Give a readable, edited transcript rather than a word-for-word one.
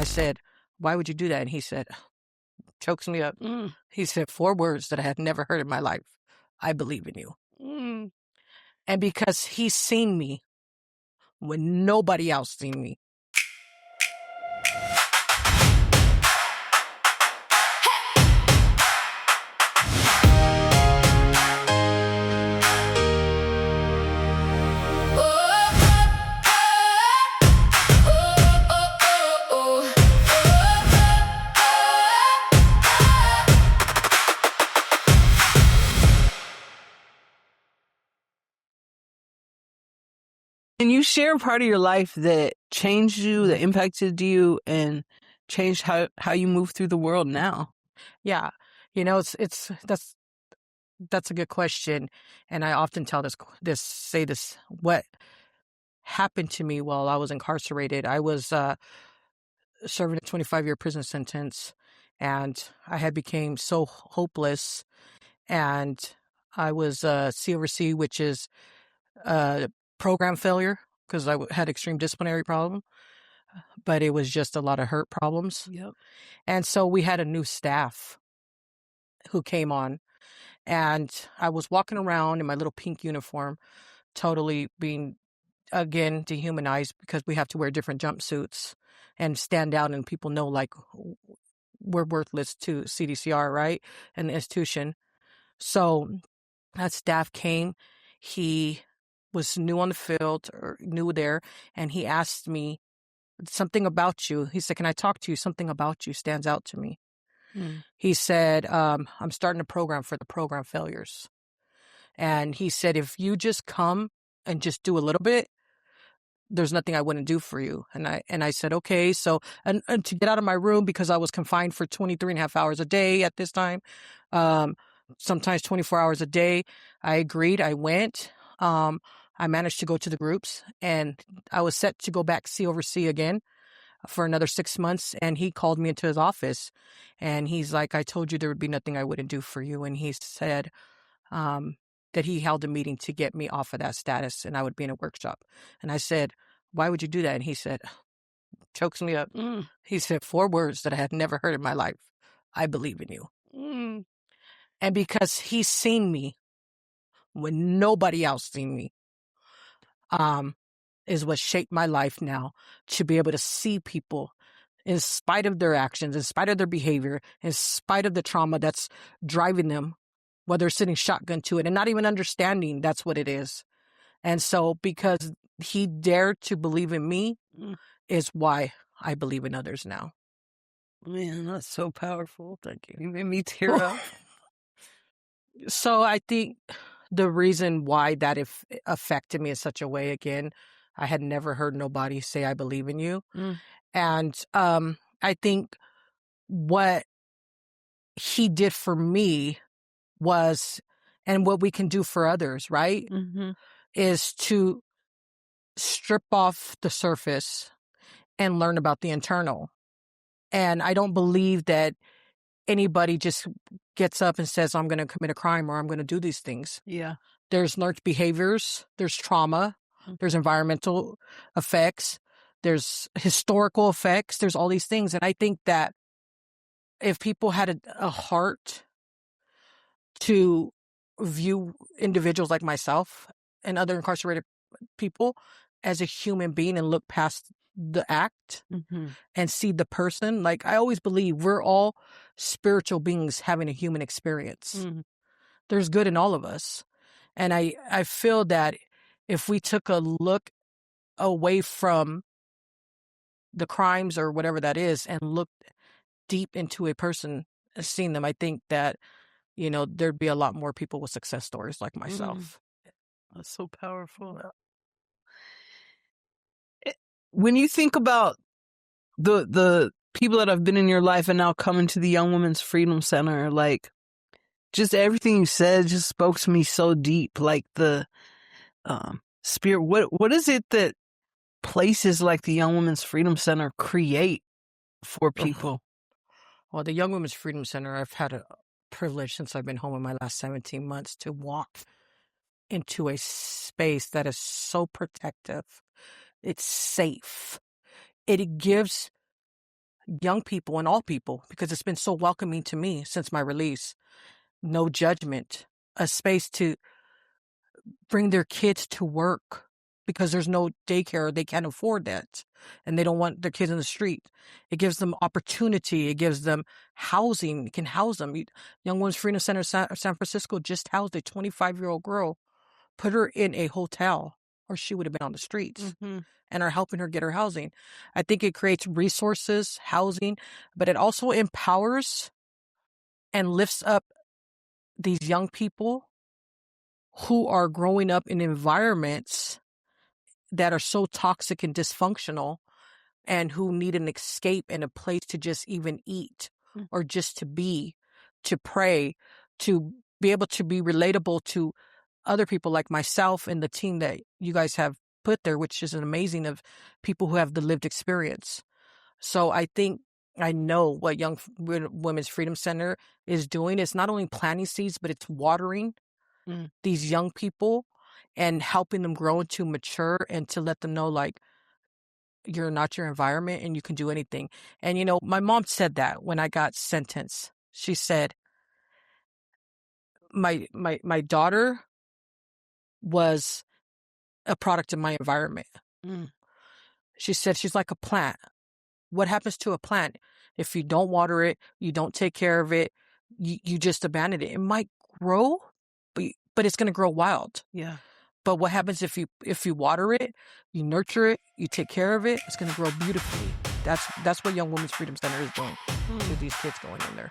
I said, why would you do that? And he said, chokes me up. Mm. He said 4 words that I had never heard in my life. I believe in you. Mm. And because he's seen me when nobody else seen me. Can you share a part of your life that changed you, that impacted you, and changed how you move through the world now? Yeah. You know, that's a good question. And I often tell say this, what happened to me while I was incarcerated. I was serving a 25-year prison sentence, and I had became so hopeless, and I was CORC, which is program failure, because I had extreme disciplinary problem, but it was just a lot of hurt problems. Yep. And so we had a new staff who came on, and I was walking around in my little pink uniform, totally being, again, dehumanized, because we have to wear different jumpsuits and stand out, and people know, like, we're worthless to CDCR, right? And the institution. So that staff came. He was new on the field, or new there, and he asked me something about you. He said, can I talk to you? Something about you stands out to me. Mm. He said, I'm starting a program for the program failures. And he said, if you just come and just do a little bit, there's nothing I wouldn't do for you. And I said, okay. So, and to get out of my room, because I was confined for 23 and a half hours a day at this time, sometimes 24 hours a day, I agreed. I went. I managed to go to the groups, and I was set to go back CORC again for another 6 months. And he called me into his office, and he's like, I told you there would be nothing I wouldn't do for you. And he said, that he held a meeting to get me off of that status, and I would be in a workshop. And I said, why would you do that? And he said, chokes me up. Mm. He said 4 words that I had never heard in my life. I believe in you. Mm. And because he's seen me when nobody else seen me, is what shaped my life now, to be able to see people in spite of their actions, in spite of their behavior, in spite of the trauma that's driving them, whether sitting shotgun to it and not even understanding that's what it is. And so because he dared to believe in me is why I believe in others now. Man, that's so powerful. Thank you. You made me tear up. So I think the reason why that affected me in such a way, again, I had never heard nobody say, I believe in you. Mm. And I think what he did for me was, and what we can do for others, right, Mm-hmm. is to strip off the surface and learn about the internal. And I don't believe that anybody just gets up and says, I'm going to commit a crime or I'm going to do these things. Yeah. There's learned behaviors, there's trauma, there's environmental effects, there's historical effects, there's all these things. And I think that if people had a heart to view individuals like myself and other incarcerated people as a human being and look past the act and see the person, like, I always believe we're all spiritual beings having a human experience. There's good in all of us. And I feel that if we took a look away from the crimes or whatever that is and looked deep into a person and seen them, I think that, there'd be a lot more people with success stories like myself. That's so powerful. When you think about the people that have been in your life and now coming to the Young Women's Freedom Center, like, just everything you said just spoke to me so deep. Like the spirit. What is it that places like the Young Women's Freedom Center create for people? Well, the Young Women's Freedom Center, I've had a privilege since I've been home in my last 17 months to walk into a space that is so protective. It's safe. It gives young people and all people, because it's been so welcoming to me since my release. No judgment, a space to bring their kids to work because there's no daycare. They can't afford that. And they don't want their kids in the street. It gives them opportunity. It gives them housing. It can house them. Young Women's Freedom Center San Francisco just housed a 25-year-old girl, put her in a hotel, or she would have been on the streets, and are helping her get her housing. I think it creates resources, housing, but it also empowers and lifts up these young people who are growing up in environments that are so toxic and dysfunctional, and who need an escape and a place to just even eat, or just to be, to pray, to be able to be relatable to other people like myself and the team that you guys have put there, which is an amazing of people who have the lived experience. So I think I know what Young Women's Freedom Center is doing. It's not only planting seeds, but it's watering these young people and helping them grow into mature, and to let them know, like, you're not your environment and you can do anything. And, you know, my mom said that when I got sentenced. She said, my daughter was a product of my environment. She said, she's like a plant. What happens to a plant? If you don't water it, you don't take care of it, you just abandon it. It might grow, but it's going to grow wild. Yeah. But what happens if you water it, you nurture it, you take care of it, it's going to grow beautifully. That's what Young Women's Freedom Center is doing to these kids going in there.